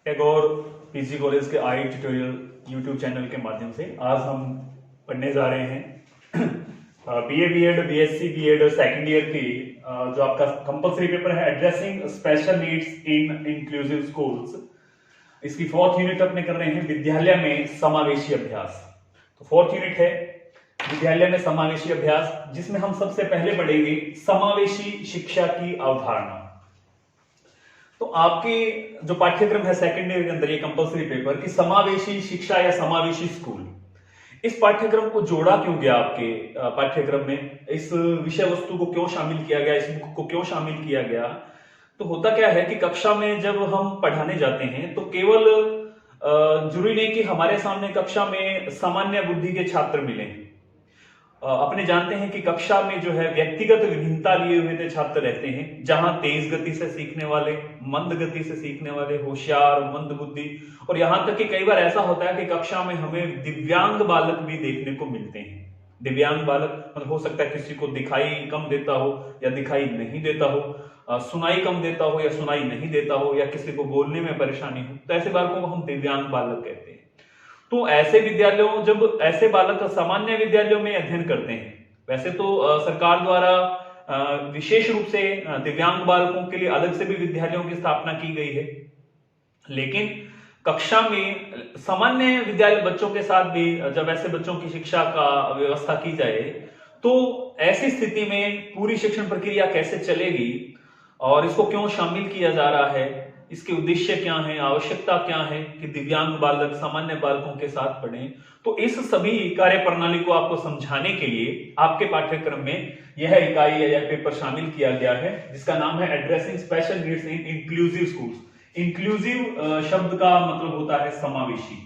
Tagore PG college के आई tutorial YouTube channel के माध्यम से आज हम पढ़ने जा रहे हैं BA BEd BSc BEd second year की जो आपका कंपलसरी पेपर है addressing special needs in inclusive schools. इसकी फोर्थ यूनिट अपने कर रहे हैं विद्यालय में समावेशी अभ्यास। तो फोर्थ यूनिट है विद्यालय में समावेशी अभ्यास, जिसमें हम सबसे पहले पढ़ेंगे समावेशी शिक्षा की अवधारणा। तो आपके जो पाठ्यक्रम है सेकेंड ईयर के अंदर ये कंपलसरी पेपर कि समावेशी शिक्षा या समावेशी स्कूल, इस पाठ्यक्रम को जोड़ा क्यों गया आपके पाठ्यक्रम में, इस विषय वस्तु को क्यों शामिल किया गया, इस बुक को क्यों शामिल किया गया। तो होता क्या है कि कक्षा में जब हम पढ़ाने जाते हैं तो केवल जरूरी नहीं कि हमारे सामने कक्षा में सामान्य बुद्धि के छात्र मिले। अपने जानते हैं कि कक्षा में जो है व्यक्तिगत विभिन्नता लिए हुए थे छात्र रहते हैं, जहां तेज गति से सीखने वाले, मंद गति से सीखने वाले, होशियार, मंद बुद्धि, और यहां तक कि कई बार ऐसा होता है कि कक्षा में हमें दिव्यांग बालक भी देखने को मिलते हैं। दिव्यांग बालक मतलब हो सकता है किसी को दिखाई कम देता हो या दिखाई नहीं देता हो, सुनाई कम देता हो या सुनाई नहीं देता हो, या किसी को बोलने में परेशानी हो, तो ऐसे बालकों को हम दिव्यांग बालक कहते हैं। तो ऐसे विद्यालयों, जब ऐसे बालक सामान्य विद्यालयों में अध्ययन करते हैं, वैसे तो सरकार द्वारा विशेष रूप से दिव्यांग बालकों के लिए अलग से भी विद्यालयों की स्थापना की गई है, लेकिन कक्षा में सामान्य विद्यालय बच्चों के साथ भी जब ऐसे बच्चों की शिक्षा का व्यवस्था की जाए तो ऐसी स्थिति में पूरी शिक्षण प्रक्रिया कैसे चलेगी और इसको क्यों शामिल किया जा रहा है, इसके उद्देश्य क्या है, आवश्यकता क्या है कि दिव्यांग बालक सामान्य बालकों के साथ पढ़ें। तो इस सभी कार्य प्रणाली को आपको समझाने के लिए आपके पाठ्यक्रम में यह इकाई या यह पेपर शामिल किया गया है, जिसका नाम है addressing special needs in inclusive schools. Inclusive शब्द का मतलब होता है समावेशी।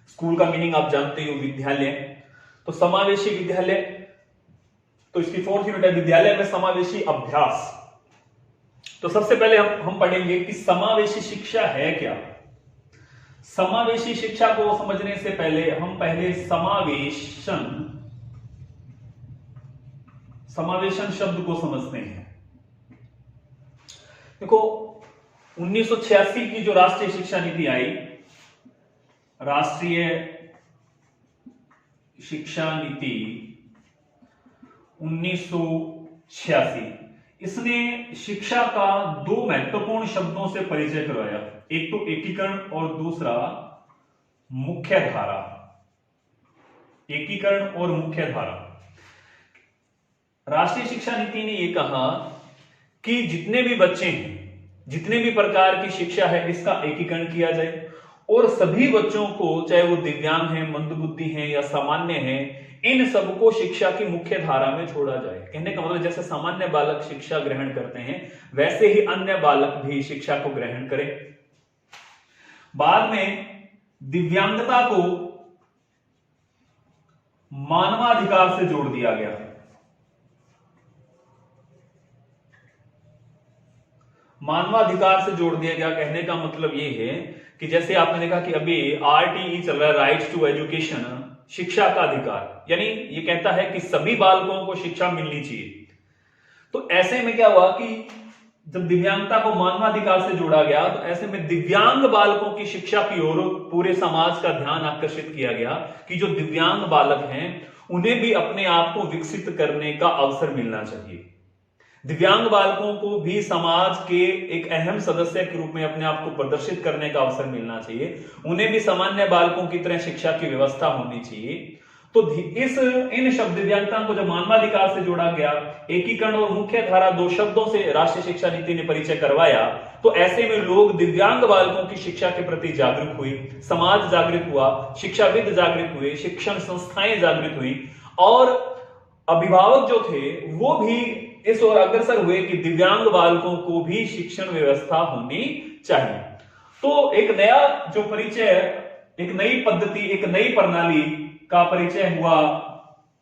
स्कूल का मीनिंग आप जानते हो विद्यालय, तो समावेशी विद्यालय। तो इसकी फोर्थ यूनिट है विद्यालय में समावेशी अभ्यास। तो सबसे पहले हम पढ़ेंगे कि समावेशी शिक्षा है क्या। समावेशी शिक्षा को समझने से पहले हम पहले समावेशन शब्द को समझते हैं। देखो 1986 की जो राष्ट्रीय शिक्षा नीति आई, राष्ट्रीय शिक्षा नीति 1986, इसने शिक्षा का दो महत्वपूर्ण शब्दों से परिचय करवाया, एक तो एकीकरण और दूसरा मुख्य धारा। एकीकरण और मुख्य धारा। राष्ट्रीय शिक्षा नीति ने यह कहा कि जितने भी बच्चे हैं, जितने भी प्रकार की शिक्षा है, इसका एकीकरण किया जाए और सभी बच्चों को, चाहे वो दिव्यांग हैं, मंदबुद्धि हैं या सामान्य हैं, इन सबको शिक्षा की मुख्य धारा में छोड़ा जाए। कहने का मतलब जैसे सामान्य बालक शिक्षा ग्रहण करते हैं, वैसे ही अन्य बालक भी शिक्षा को ग्रहण करें। बाद में दिव्यांगता को मानवाधिकार से जोड़ दिया गया। मानवाधिकार से जोड़ दिया गया कहने का मतलब यह है कि जैसे आपने देखा कि अभी RTE चल रहा है, राइट टू एजुकेशन, शिक्षा का अधिकार, यानी ये कहता है कि सभी बालकों को शिक्षा मिलनी चाहिए। तो ऐसे में क्या हुआ कि जब दिव्यांगता को मानवाधिकार से जोड़ा गया, तो ऐसे में दिव्यांग बालकों की शिक्षा की ओर पूरे समाज का ध्यान आकर्षित किया गया कि जो दिव्यांग बालक हैं उन्हें भी अपने आप को विकसित करने का अवसर मिलना चाहिए। दिव्यांग बालकों को भी समाज के एक अहम सदस्य के रूप में अपने आप को प्रदर्शित करने का अवसर मिलना चाहिए। उन्हें भी सामान्य बालकों की तरह शिक्षा की व्यवस्था होनी चाहिए। तो इन शब्द दिव्यांगता को जब मानवाधिकार से जोड़ा गया, एकीकरण और मुख्य धारा दो शब्दों से राष्ट्रीय शिक्षा नीति ने परिचय करवाया, तो ऐसे में लोग दिव्यांग बालकों की शिक्षा के प्रति जागरूक हुई, समाज जागृत हुआ, शिक्षाविद जागृत हुए, शिक्षण संस्थाएं जागृत हुई और अभिभावक जो थे वो भी इस ओर अग्रसर हुए कि दिव्यांग बालकों को भी शिक्षण व्यवस्था होनी चाहिए। तो एक नया जो परिचय, एक नई पद्धति, एक नई प्रणाली का परिचय हुआ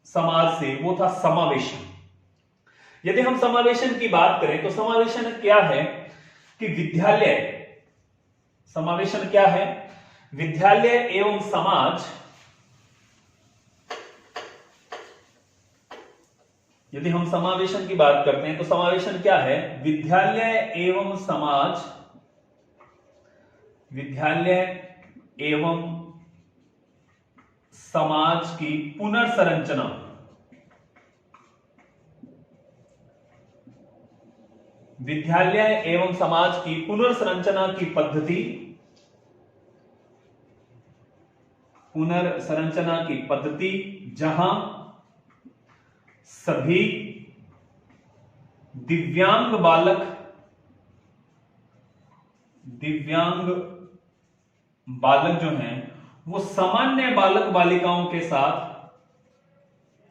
समाज से, वो था समावेशन। यदि हम समावेशन की बात करें तो समावेशन क्या है कि विद्यालय, समावेशन क्या है, विद्यालय एवं समाज, यदि हम समावेशन की बात करते हैं तो समावेशन क्या है, विद्यालय एवं समाज विद्यालय एवं समाज की पुनर्संरचना, विद्यालय एवं समाज की पुनर्संरचना की पद्धति, पुनर्संरचना की पद्धति जहां सभी दिव्यांग बालक जो हैं वो सामान्य बालक बालिकाओं के साथ,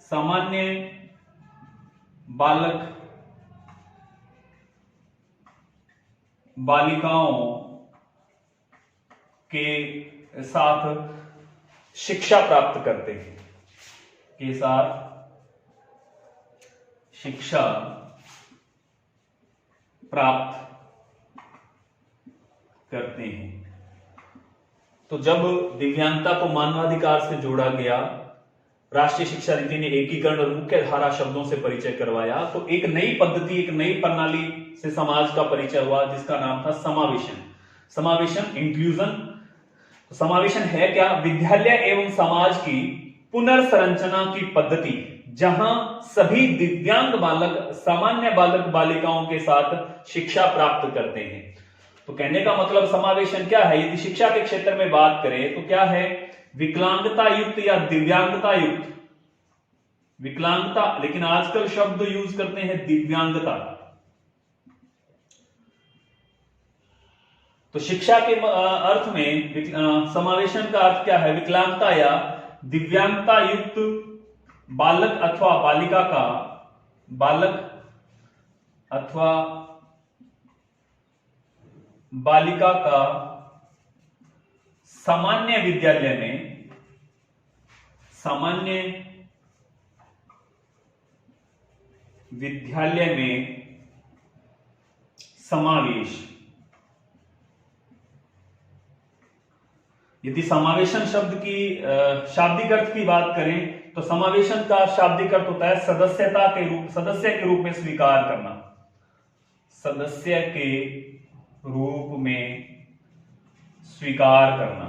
सामान्य बालक बालिकाओं के साथ शिक्षा प्राप्त करते हैं, के साथ शिक्षा प्राप्त करते हैं। तो जब दिव्यांगता को मानवाधिकार से जोड़ा गया, राष्ट्रीय शिक्षा नीति ने एकीकरण और मुख्य धारा शब्दों से परिचय करवाया, तो एक नई पद्धति, एक नई प्रणाली से समाज का परिचय हुआ जिसका नाम था समावेशन। समावेशन, इंक्लूजन। समावेशन है क्या? विद्यालय एवं समाज की पुनर्संरचना की पद्धति जहां सभी दिव्यांग बालक सामान्य बालक बालिकाओं के साथ शिक्षा प्राप्त करते हैं। तो कहने का मतलब समावेशन क्या है? यदि शिक्षा के क्षेत्र में बात करें तो क्या है? विकलांगता युक्त या दिव्यांगता युक्त, विकलांगता, लेकिन आजकल शब्द यूज करते हैं दिव्यांगता। तो शिक्षा के अर्थ में समावेशन का अर्थ क्या है? विकलांगता या दिव्यांगता युक्त बालक अथवा बालिका का, बालक अथवा बालिका का सामान्य विद्यालय में, सामान्य विद्यालय में समावेश। यदि समावेशन शब्द की शाब्दिक अर्थ की बात करें तो समावेशन का शाब्दिक अर्थ होता है सदस्यता के रूप, सदस्य के रूप में स्वीकार करना, सदस्य के रूप में स्वीकार करना।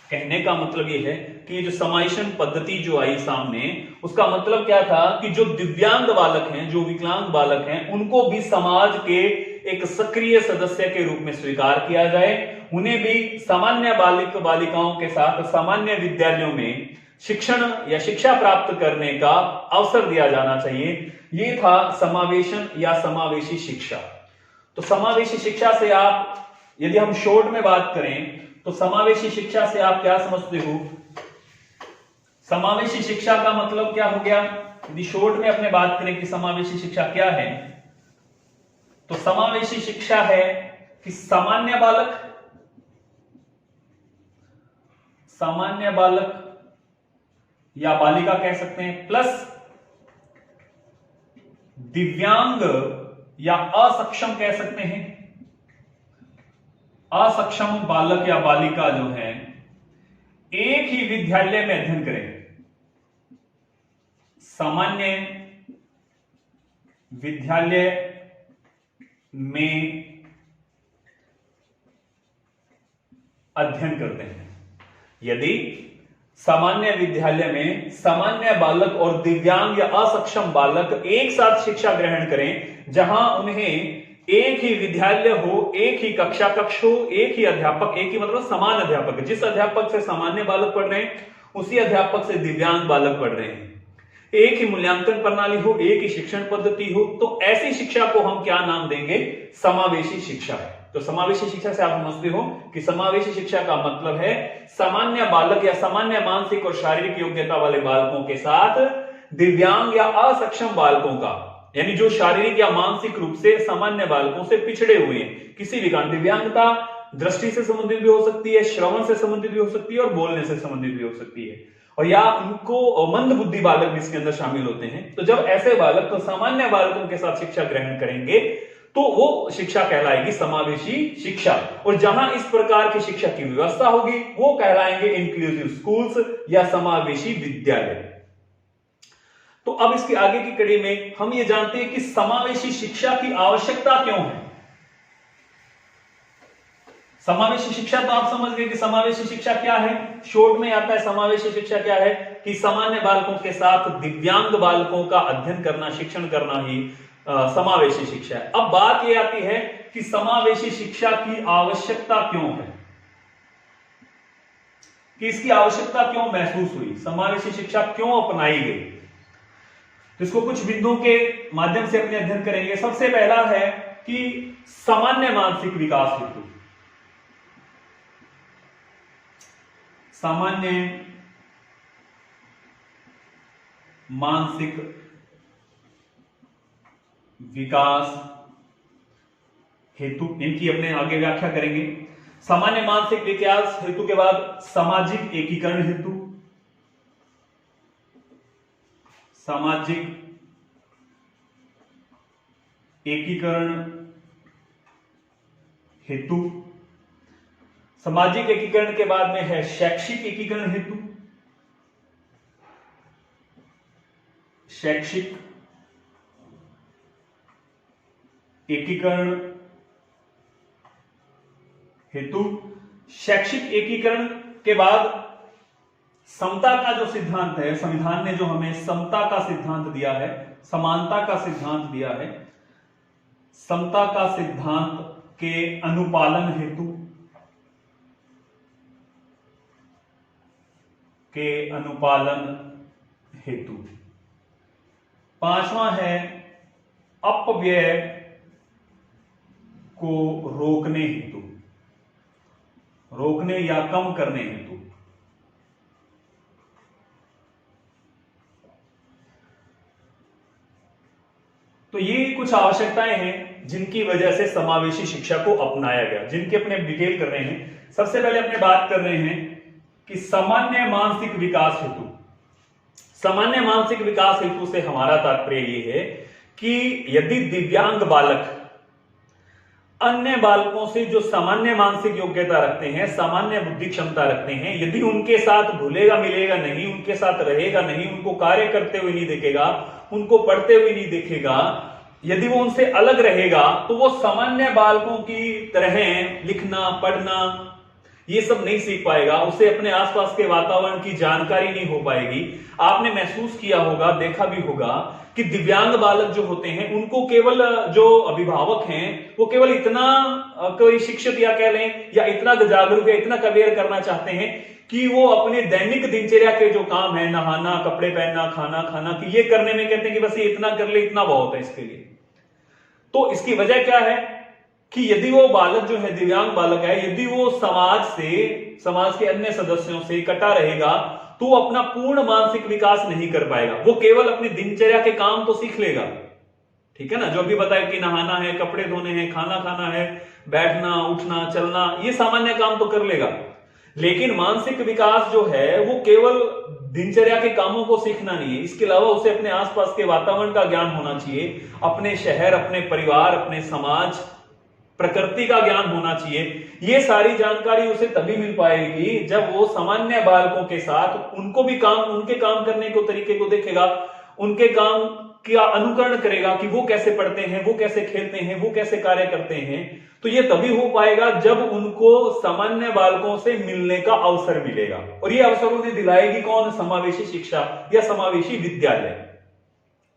कहने का मतलब यह है कि ये जो समावेशन पद्धति जो आई सामने, उसका मतलब क्या था कि जो दिव्यांग बालक हैं, जो विकलांग बालक हैं, उनको भी समाज के एक सक्रिय सदस्य के रूप में स्वीकार किया जाए, उन्हें भी सामान्य बालक बालिकाओं के साथ सामान्य विद्यालयों में शिक्षण या शिक्षा प्राप्त करने का अवसर दिया जाना चाहिए। ये था समावेशन या समावेशी शिक्षा। तो समावेशी शिक्षा से आप, यदि हम शॉर्ट में बात करें तो समावेशी शिक्षा से आप क्या समझते हो? समावेशी शिक्षा का मतलब क्या हो गया? यदि शॉर्ट में अपने बात करें कि समावेशी शिक्षा क्या है, तो समावेशी शिक्षा है कि सामान्य बालक या बालिका कह सकते हैं, प्लस दिव्यांग या असक्षम कह सकते हैं, असक्षम बालक या बालिका जो है एक ही विद्यालय में अध्ययन करें, सामान्य विद्यालय में अध्ययन करते हैं। यदि सामान्य विद्यालय में सामान्य बालक और दिव्यांग या असक्षम बालक एक साथ शिक्षा ग्रहण करें, जहां उन्हें एक ही विद्यालय हो, एक ही कक्ष हो, एक ही अध्यापक, एक ही मतलब समान अध्यापक, जिस अध्यापक से सामान्य बालक पढ़ रहे हैं उसी अध्यापक से दिव्यांग बालक पढ़ रहे हैं, एक ही मूल्यांकन प्रणाली हो, एक ही शिक्षण पद्धति हो, तो ऐसी शिक्षा को हम क्या नाम देंगे? समावेशी शिक्षा है। तो समावेशी शिक्षा से आप समझते हो कि समावेशी शिक्षा का मतलब है सामान्य बालक या सामान्य मानसिक और शारीरिक योग्यता वाले बालकों के साथ दिव्यांग या असक्षम बालकों का, यानी जो शारीरिक या मानसिक रूप से सामान्य बालकों से पिछड़े हुए हैं, किसी भी कारण, दिव्यांगता दृष्टि से संबंधित भी हो सकती है, श्रवण से संबंधित भी हो सकती है और बोलने से संबंधित भी हो सकती है, और या उनको मंद बुद्धि बालक भी इसके अंदर शामिल होते हैं। तो जब ऐसे बालक तो सामान्य बालकों के साथ शिक्षा ग्रहण करेंगे तो वो शिक्षा कहलाएगी समावेशी शिक्षा, और जहां इस प्रकार की शिक्षा की व्यवस्था होगी वो कहलाएंगे इंक्लूसिव स्कूल्स या समावेशी विद्यालय। तो अब इसके आगे की कड़ी में हम ये जानते हैं कि समावेशी शिक्षा की आवश्यकता क्यों है। समावेशी शिक्षा तो आप समझ गए कि समावेशी शिक्षा क्या है, शॉर्ट में आता है समावेशी शिक्षा क्या है कि सामान्य बालकों के साथ दिव्यांग बालकों का अध्ययन करना, शिक्षण करना ही समावेशी शिक्षा है। अब बात यह आती है कि समावेशी शिक्षा की आवश्यकता क्यों है, कि इसकी आवश्यकता क्यों महसूस हुई, समावेशी शिक्षा क्यों अपनाई गई। तो इसको कुछ बिंदुओं के माध्यम से अपने अध्ययन करेंगे। सबसे पहला है कि सामान्य मानसिक विकास हेतु, सामान्य मानसिक विकास हेतु, इनकी अपने आगे व्याख्या करेंगे। सामान्य मानसिक विकास हेतु के बाद सामाजिक एकीकरण हेतु, सामाजिक एकीकरण हेतु, सामाजिक एकीकरण के बाद में है शैक्षिक एकीकरण हेतु, शैक्षिक एकीकरण हेतु। शैक्षिक एकीकरण के बाद समता का जो सिद्धांत है, संविधान ने जो हमें समता का सिद्धांत दिया है, समानता का सिद्धांत दिया है, समता का सिद्धांत के अनुपालन हेतु, के अनुपालन हेतु। पांचवा है अपव्यय को रोकने हेतु, रोकने या कम करने हेतु। तो ये कुछ आवश्यकताएं हैं जिनकी वजह से समावेशी शिक्षा को अपनाया गया, जिनके अपने डिटेल कर रहे हैं। सबसे पहले अपने बात कर रहे हैं कि सामान्य मानसिक विकास हेतु। सामान्य मानसिक विकास हेतु से हमारा तात्पर्य यह है कि यदि दिव्यांग बालक अन्य बालकों से जो सामान्य मानसिक योग्यता रखते हैं, सामान्य बुद्धि क्षमता रखते हैं, यदि उनके साथ घुलेगा मिलेगा नहीं, उनके साथ रहेगा नहीं, उनको कार्य करते हुए नहीं देखेगा, उनको पढ़ते हुए नहीं देखेगा, यदि वो उनसे अलग रहेगा, तो वो सामान्य बालकों की तरह लिखना पढ़ना ये सब नहीं सीख पाएगा, उसे अपने आसपास के वातावरण की जानकारी नहीं हो पाएगी। आपने महसूस किया होगा, देखा भी होगा कि दिव्यांग बालक जो होते हैं उनको केवल जो अभिभावक हैं वो केवल इतना कोई शिक्षित या कह लें या इतना जागरूक या इतना अवेयर करना चाहते हैं कि वो अपने दैनिक दिनचर्या के जो काम है, नहाना, कपड़े पहनना, खाना खाना, कि ये करने में कहते हैं कि बस ये इतना कर ले, इतना बहुत है इसके लिए। तो इसकी वजह क्या है कि यदि वो बालक जो है, दिव्यांग बालक है, यदि वो समाज से, समाज के अन्य सदस्यों से कटा रहेगा तो वो अपना पूर्ण मानसिक विकास नहीं कर पाएगा। वो केवल अपनी दिनचर्या के काम तो सीख लेगा, ठीक है ना, जो भी बताया कि नहाना है, कपड़े धोने हैं, खाना खाना है, बैठना उठना चलना, ये सामान्य काम तो कर लेगा, लेकिन मानसिक विकास जो है वो केवल दिनचर्या के कामों को सीखना नहीं है। इसके अलावा उसे अपने आसपास के वातावरण का ज्ञान होना चाहिए, अपने शहर, अपने परिवार, अपने समाज, प्रकृति का ज्ञान होना चाहिए। ये सारी जानकारी उसे तभी मिल पाएगी जब वो सामान्य बालकों के साथ उनको भी काम, उनके काम करने के तरीके को देखेगा, उनके काम का अनुकरण करेगा कि वो कैसे पढ़ते हैं, वो कैसे खेलते हैं, वो कैसे कार्य करते हैं। तो ये तभी हो पाएगा जब उनको सामान्य बालकों से मिलने का अवसर मिलेगा, और ये अवसर उन्हें दिलाएगी कौन? समावेशी शिक्षा या समावेशी विद्यालय।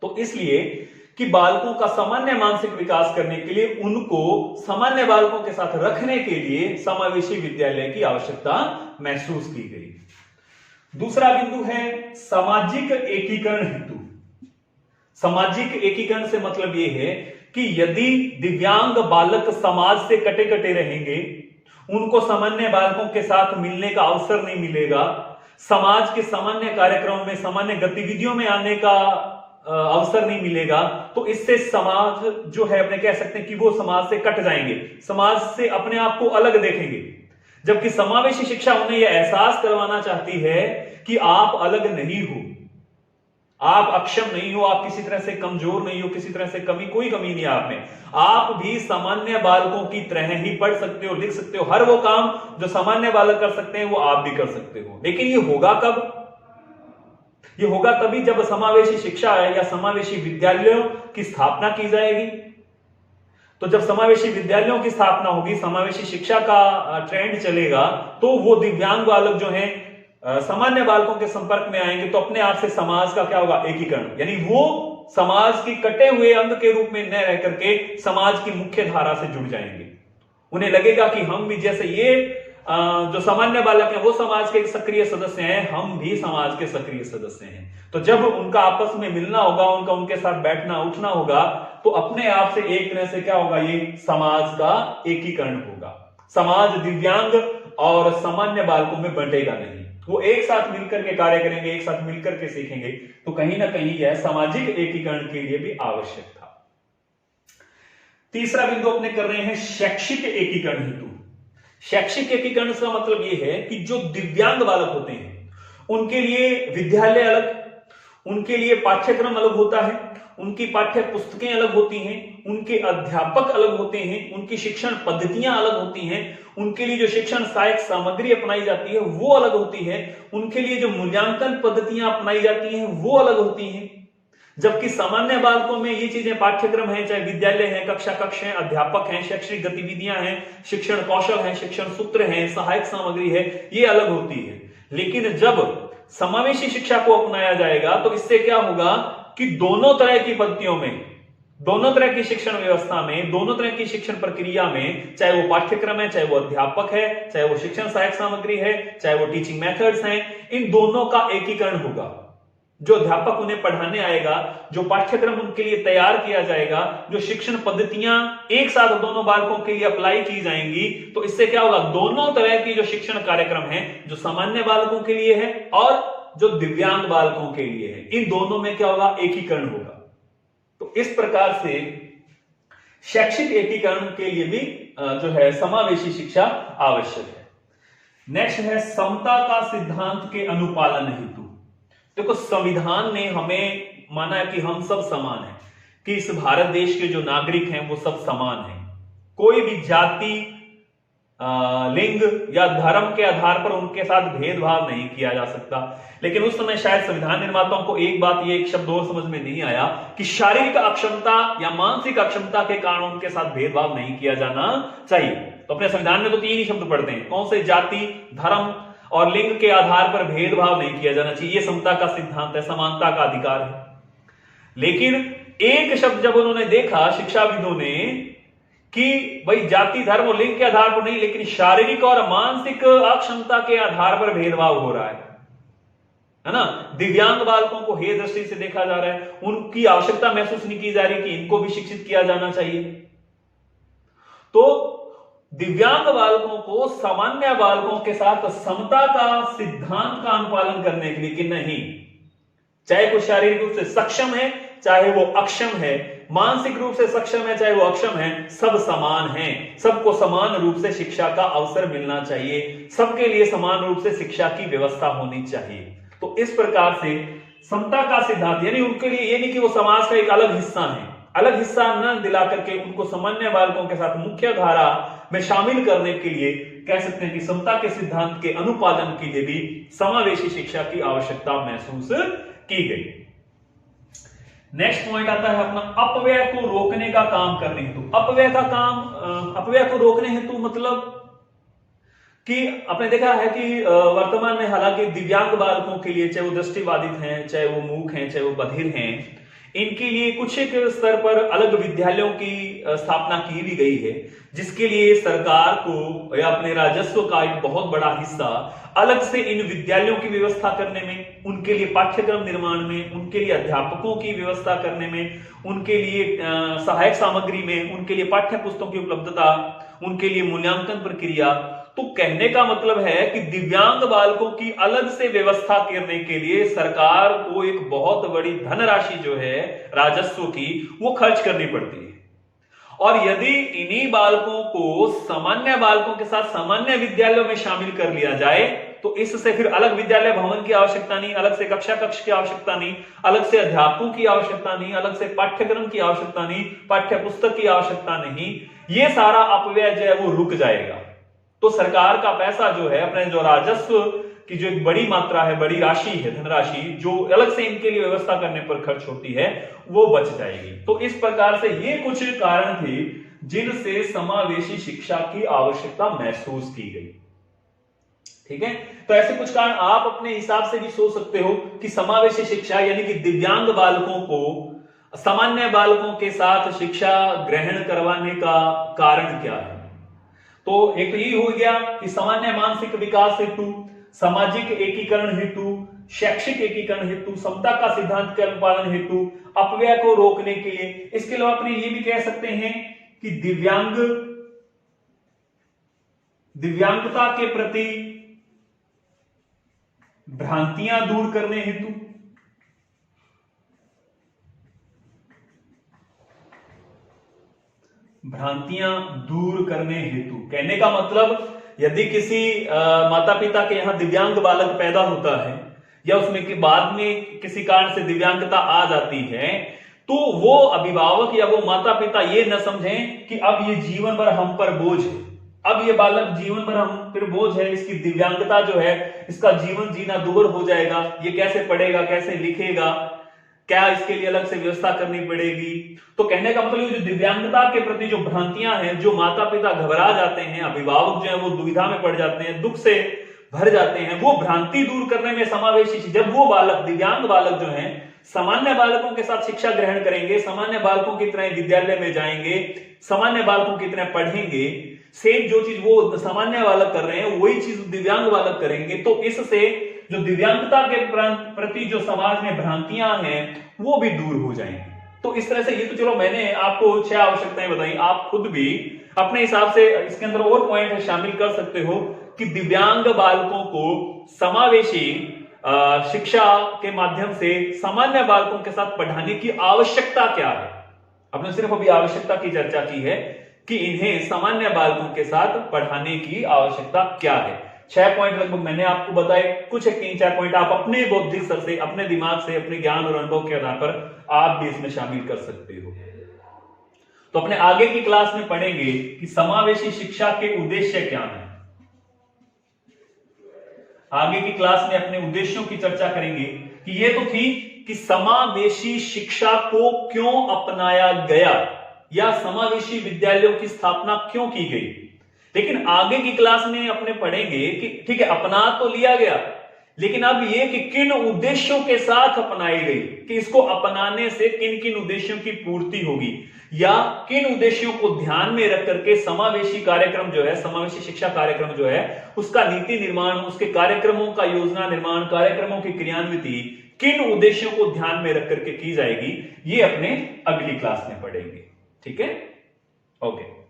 तो इसलिए कि बालकों का सामान्य मानसिक विकास करने के लिए उनको सामान्य बालकों के साथ रखने के लिए समावेशी विद्यालय की आवश्यकता महसूस की गई। दूसरा बिंदु है सामाजिक एकीकरण हेतु। सामाजिक एकीकरण से मतलब यह है कि यदि दिव्यांग बालक समाज से कटे कटे रहेंगे, उनको सामान्य बालकों के साथ मिलने का अवसर नहीं मिलेगा, समाज के सामान्य कार्यक्रमों में, सामान्य गतिविधियों में आने का अवसर नहीं मिलेगा, तो इससे समाज जो है, अपने कह सकते हैं कि वो समाज से कट जाएंगे, समाज से अपने आप को अलग देखेंगे। जबकि समावेशी शिक्षा उन्हें यह एहसास करवाना चाहती है कि आप अलग नहीं हो, आप अक्षम नहीं हो, आप किसी तरह से कमजोर नहीं हो, किसी तरह से कोई कमी नहीं है आप में। आप भी सामान्य बालकों की तरह ही पढ़ सकते हो, लिख सकते हो, हर वो काम जो सामान्य बालक कर सकते हैं वो आप भी कर सकते हो। लेकिन ये होगा कब? ये होगा तभी जब समावेशी शिक्षा है या समावेशी विद्यालयों की स्थापना की जाएगी। तो जब समावेशी विद्यालयों की स्थापना होगी, समावेशी शिक्षा का ट्रेंड चलेगा, तो वो दिव्यांग बालक जो हैं सामान्य बालकों के संपर्क में आएंगे, तो अपने आप से समाज का क्या होगा, एकीकरण, यानी वो समाज की कटे हुए अंग के रूप में न रह करके समाज की मुख्य धारा से जुड़ जाएंगे। उन्हें लगेगा कि हम भी जैसे ये जो सामान्य बालक हैं वो समाज के सक्रिय सदस्य हैं, हम भी समाज के सक्रिय सदस्य हैं। तो जब उनका आपस में मिलना होगा, उनके साथ बैठना उठना होगा, तो अपने आप से एक तरह से क्या होगा, ये समाज का एकीकरण होगा। समाज दिव्यांग और सामान्य बालकों में बंटेगा नहीं, वो एक साथ मिलकर के कार्य करेंगे, एक साथ मिलकर के सीखेंगे। तो कहीं ना कहीं यह सामाजिक एकीकरण के लिए भी आवश्यक था। तीसरा बिंदु अपने कर रहे हैं शैक्षिक एकीकरण हेतु। शैक्षिक एकीकरण का मतलब यह है कि जो दिव्यांग बालक होते हैं उनके लिए विद्यालय अलग, उनके लिए पाठ्यक्रम अलग होता है, उनकी पाठ्य पुस्तकें अलग होती हैं, उनके अध्यापक अलग होते हैं, उनकी शिक्षण पद्धतियां अलग होती हैं, उनके लिए जो शिक्षण सहायक सामग्री अपनाई जाती है वो अलग होती है, उनके लिए जो मूल्यांकन पद्धतियां अपनाई जाती हैं वो अलग होती हैं। जबकि सामान्य बालकों में ये चीजें, पाठ्यक्रम है, चाहे विद्यालय है, कक्षा कक्ष है, अध्यापक हैं, शैक्षणिक गतिविधियां हैं, शिक्षण कौशल है, शिक्षण सूत्र हैं, सहायक सामग्री है, ये अलग होती है। लेकिन जब समावेशी शिक्षा को अपनाया जाएगा तो इससे क्या होगा कि दोनों तरह की पद्धतियों में, दोनों तरह की शिक्षण व्यवस्था में, दोनों तरह की शिक्षण प्रक्रिया में, चाहे वो पाठ्यक्रम है, चाहे वो अध्यापक है, चाहे वो शिक्षण सहायक सामग्री है, चाहे वो टीचिंग मेथड्स हैं, इन दोनों का एकीकरण होगा। जो अध्यापक उन्हें पढ़ाने आएगा, जो पाठ्यक्रम उनके लिए तैयार किया जाएगा, जो शिक्षण पद्धतियां एक साथ दोनों बालकों के लिए अप्लाई की जाएंगी, तो इससे क्या होगा, दोनों तरह की जो शिक्षण कार्यक्रम है, जो सामान्य बालकों के लिए है और जो दिव्यांग बालकों के लिए है, इन दोनों में क्या होगा, एकीकरण होगा। तो इस प्रकार से शैक्षिक एकीकरण के लिए भी जो है समावेशी शिक्षा आवश्यक है। नेक्स्ट है समता का सिद्धांत के अनुपालन हेतु। देखो, संविधान ने हमें माना है कि हम सब समान हैं, कि इस भारत देश के जो नागरिक हैं वो सब समान हैं, कोई भी जाति, लिंग या धर्म के आधार पर उनके साथ भेदभाव नहीं किया जा सकता। लेकिन उस समय शायद संविधान निर्माताओं को एक बात, ये एक शब्द और समझ में नहीं आया कि शारीरिक अक्षमता या मानसिक अक्षमता के कारण उनके साथ भेदभाव नहीं किया जाना चाहिए। तो अपने संविधान में तो 3 ही शब्द पढ़ते हैं, कौन से, जाति, धर्म और लिंग के आधार पर भेदभाव नहीं किया जाना चाहिए। ये समता का सिद्धांत है, समानता का अधिकार है। लेकिन एक शब्द जब उन्होंने देखा, शिक्षाविदों ने, कि भाई जाति, धर्म और लिंग के आधार पर नहीं, लेकिन शारीरिक और मानसिक अक्षमता के आधार पर भेदभाव हो रहा है ना, दिव्यांग बालकों को हेय दृष्टि से देखा जा रहा है, उनकी आवश्यकता महसूस नहीं की जा रही कि इनको भी शिक्षित किया जाना चाहिए। तो दिव्यांग बालकों को सामान्य बालकों के साथ समता का सिद्धांत का अनुपालन करने के लिए, कि नहीं, चाहे कोई शारीरिक रूप से सक्षम है, चाहे वो अक्षम है, मानसिक रूप से सक्षम है, चाहे वो अक्षम है, सब समान हैं, सबको समान रूप से शिक्षा का अवसर मिलना चाहिए, सबके लिए समान रूप से शिक्षा की व्यवस्था होनी चाहिए। तो इस प्रकार से समता का सिद्धांत, यानी उनके लिए ये नहीं कि वो समाज का एक अलग हिस्सा है, अलग हिस्सा न दिला करके उनको सामान्य बालकों के साथ मुख्य धारा में शामिल करने के लिए कह सकते हैं कि समता के सिद्धांत के अनुपालन के लिए भी समावेशी शिक्षा की आवश्यकता महसूस की गई। नेक्स्ट पॉइंट आता है अपना अपव्यय को रोकने का काम करने हेतु। अपव्यय का काम, अपव्यय को रोकने हेतु मतलब कि आपने देखा है कि वर्तमान में हालांकि दिव्यांग बालकों के लिए, चाहे वो दृष्टिबाधित हैं, चाहे वो मूक हैं, चाहे वो बधिर हैं, इनके लिए कुछ एक स्तर पर अलग विद्यालयों की स्थापना की भी गई है, जिसके लिए सरकार को या अपने राजस्व का एक बहुत बड़ा हिस्सा अलग से इन विद्यालयों की व्यवस्था करने में, उनके लिए पाठ्यक्रम निर्माण में, उनके लिए अध्यापकों की व्यवस्था करने में, उनके लिए सहायक सामग्री में, उनके लिए पाठ्य पुस्तकों की उपलब्धता, उनके लिए मूल्यांकन प्रक्रिया। तो कहने का मतलब है कि दिव्यांग बालकों की अलग से व्यवस्था करने के लिए सरकार को एक बहुत बड़ी धनराशि जो है राजस्व की, वो खर्च करनी पड़ती है। और यदि इन्हीं बालकों को सामान्य बालकों के साथ सामान्य विद्यालयों में शामिल कर लिया जाए, तो इससे फिर अलग विद्यालय भवन की आवश्यकता नहीं, अलग से कक्षा कक्ष की आवश्यकता नहीं, अलग से अध्यापकों की आवश्यकता नहीं, अलग से पाठ्यक्रम की आवश्यकता नहीं, पाठ्य पुस्तक की आवश्यकता नहीं। ये सारा अपव्यय जो है वो रुक जाएगा। तो सरकार का पैसा जो है, अपने जो राजस्व की जो एक बड़ी मात्रा है, बड़ी राशि है, धनराशि जो अलग से इनके लिए व्यवस्था करने पर खर्च होती है, वो बच जाएगी। तो इस प्रकार से ये कुछ कारण थे जिनसे समावेशी शिक्षा की आवश्यकता महसूस की गई। ठीक है, तो ऐसे कुछ कारण आप अपने हिसाब से भी सोच सकते हो कि समावेशी शिक्षा यानी कि दिव्यांग बालकों को सामान्य बालकों के साथ शिक्षा ग्रहण करवाने का कारण क्या है। तो एक तो यही हो गया कि सामान्य मानसिक विकास हेतु, सामाजिक एकीकरण हेतु, शैक्षिक एकीकरण हेतु, समता का सिद्धांत के अनुपालन हेतु, अपव्यय को रोकने के लिए। इसके अलावा अपने ये भी कह सकते हैं कि दिव्यांगता के प्रति भ्रांतियां दूर करने हेतु, भ्रांतियां दूर करने हेतु। कहने का मतलब यदि किसी माता पिता के यहां दिव्यांग बालक पैदा होता है या उसमें के बाद में किसी कारण से दिव्यांगता आ जाती है, तो वो अभिभावक या वो माता पिता ये न समझें कि अब ये जीवन भर हम पर बोझ है, अब ये बालक जीवन भर हम पर बोझ है, इसकी दिव्यांगता जो है इसका जीवन जीना दुभर हो जाएगा, ये कैसे पढ़ेगा, कैसे लिखेगा, क्या इसके लिए अलग से व्यवस्था करनी पड़ेगी। तो कहने का मतलब जो दिव्यांगता के प्रति जो भ्रांतियां हैं, जो माता पिता घबरा जाते हैं, अभिभावक जो है वो दुविधा में पड़ जाते हैं, दुख से भर जाते हैं, वो भ्रांति दूर करने में समावेशी, जब वो बालक दिव्यांग बालक जो है सामान्य बालकों के साथ शिक्षा ग्रहण करेंगे, सामान्य बालकों की तरह विद्यालय में जाएंगे, सामान्य बालकों की तरह पढ़ेंगे, सेम जो चीज वो सामान्य बालक कर रहे हैं वही चीज दिव्यांग बालक करेंगे, तो इससे जो दिव्यांगता के प्रति जो समाज में भ्रांतियां हैं वो भी दूर हो जाएंगी। तो इस तरह से ये तो चलो मैंने आपको 6 आवश्यकताएं बताई, आप खुद भी अपने हिसाब से इसके अंदर और पॉइंट शामिल कर सकते हो कि दिव्यांग बालकों को समावेशी शिक्षा के माध्यम से सामान्य बालकों के साथ पढ़ाने की आवश्यकता क्या है। आपने सिर्फ अभी आवश्यकता की चर्चा की है कि इन्हें सामान्य बालकों के साथ पढ़ाने की आवश्यकता क्या है। 6 पॉइंट लगभग मैंने आपको बताए, कुछ 3-4 पॉइंट आप अपने बौद्धिक स्तर से, अपने दिमाग से, अपने ज्ञान और अनुभव के आधार पर आप भी इसमें शामिल कर सकते हो। तो अपने आगे की क्लास में पढ़ेंगे कि समावेशी शिक्षा के उद्देश्य क्या हैं। आगे की क्लास में अपने उद्देश्यों की चर्चा करेंगे कि ये तो थी कि समावेशी शिक्षा को क्यों अपनाया गया या समावेशी विद्यालयों की स्थापना क्यों की गई। लेकिन आगे की क्लास में अपने पढ़ेंगे कि ठीक है अपना तो लिया गया, लेकिन अब ये कि किन उद्देश्यों के साथ अपनाई गई, कि इसको अपनाने से किन किन उद्देश्यों की पूर्ति होगी या किन उद्देश्यों को ध्यान में रख करके समावेशी कार्यक्रम जो है, समावेशी शिक्षा कार्यक्रम जो है उसका नीति निर्माण, उसके कार्यक्रमों का योजना निर्माण, कार्यक्रमों की क्रियान्विति किन उद्देश्यों को ध्यान में रख करके की जाएगी, ये अपने अगली क्लास में पढ़ेंगे। ठीक है, ओके।